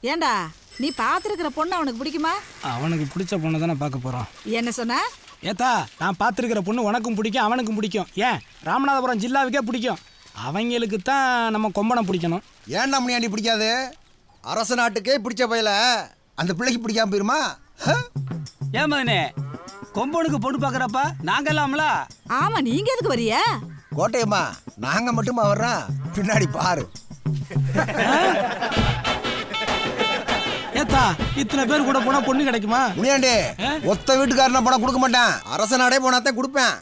ஏண்டா நீ பார்த்துருக்கிற பொண்ணு அவனுக்கு பிடிக்குமா? அவனுக்கு பிடிச்ச பொண்ணை தானே பார்க்க போகிறோம். என்ன சொன்ன? ஏத்தா, நான் பார்த்துருக்கிற பொண்ணு உனக்கும் பிடிக்கும் அவனுக்கும் பிடிக்கும். ஏன் ராமநாதபுரம் ஜில்லாவுக்கே பிடிக்கும். அவங்களுக்கு தான் நம்ம கொம்பனை பிடிக்கணும். ஏன்டா முனியாண்டி பிடிக்காது? அரச நாட்டுக்கே பிடிச்ச பையல அந்த பிள்ளைக்கு பிடிக்காம போயிருமா? ஏன் மகனே, கொம்பனுக்கு பொண்ணு பார்க்குறப்ப நாங்கள் இல்லாமல? ஆமா, நீங்க எதுக்கு வரிய? கோட்டையம்மா, நாங்க மட்டுமா வர்றோம், பின்னாடி பாரு. ஏத்தா, இத்தனை பேர் கூட போனா பொண்ணு கிடைக்குமா? முனியாண்டி, ஒத்த வீட்டுக்காரனா பணம் கொடுக்க மாட்டேன், அரச நாடே போனாத்தான் கொடுப்பேன்.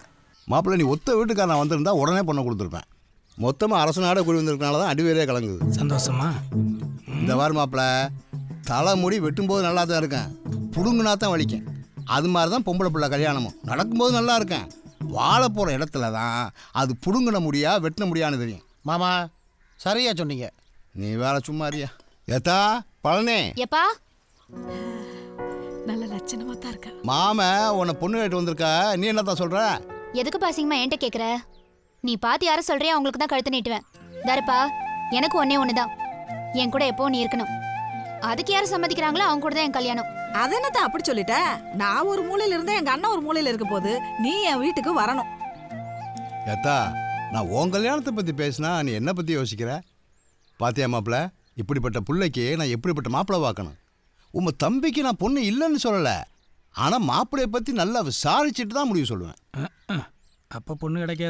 மாப்பிள்ளை, நீ ஒத்த வீட்டுக்காரன் வந்திருந்தா உடனே பொண்ணை கொடுத்துருப்பேன். மொத்தமாக அரசு நாடே கூடி வந்திருக்கனால தான் அடிவேரே கலங்குது. சந்தோஷமா? இந்த வார மாப்பிள்ளை, தலைமுடி வெட்டும்போது நல்லா தான் இருக்கேன், புடுங்குனா தான் வலிக்கும். அது மாதிரி தான் பொம்பளை பிள்ளை கல்யாணமும் நடக்கும்போது நல்லா இருக்கேன், வாழ போகிற இடத்துல தான் அது புடுங்கின முடியா வெட்டின முடியான்னு தெரியும். மாமா சரியா சொன்னீங்க. நீ வேற சும்மா அறியா. ஏத்தா பழனி, எப்பா நல்ல லட்சணமா தான் இருக்க. மாம உன்னை பொண்ணு கேட்டு வந்திருக்கா, நீ என்னத்தான் சொல்ற? எதுக்கு பாசிங்கம்மா என்கிட்ட கேக்குற? நீ பார்த்து யார சொல்றியா அவங்களுக்கு தான் கழுத்து நீட்டுவேன். தாருப்பா, எனக்கு ஒண்ணுதான், என் கூட எப்போ நீ இருக்கணும். அதுக்கு யாரும் சம்மதிக்கிறாங்களோ அவங்க கூட தான் என் கல்யாணம். அது என்னத்தான் அப்படி சொல்லிட்ட? நான் ஒரு மூலையில இருந்தா எங்க அண்ணன் ஒரு மூலையில இருக்க போது நீ என் வீட்டுக்கு வரணும். ஏத்தா, நான் உன் கல்யாணத்தை பற்றி பேசினா நீ என்ன பற்றி யோசிக்கிற? பாத்தியா மாப்பிள்ள, இப்படிப்பட்ட பிள்ளைக்கு நான் எப்படிப்பட்ட மாப்பிள்ளை பார்க்கணும். உங்கள் தம்பிக்கு நான் பொண்ணு இல்லைன்னு சொல்லலை, ஆனால் மாப்பிள்ளையை பற்றி நல்லா விசாரிச்சுட்டு தான் முடிவு சொல்லுவேன். அப்போ பொண்ணு கிடைக்காது.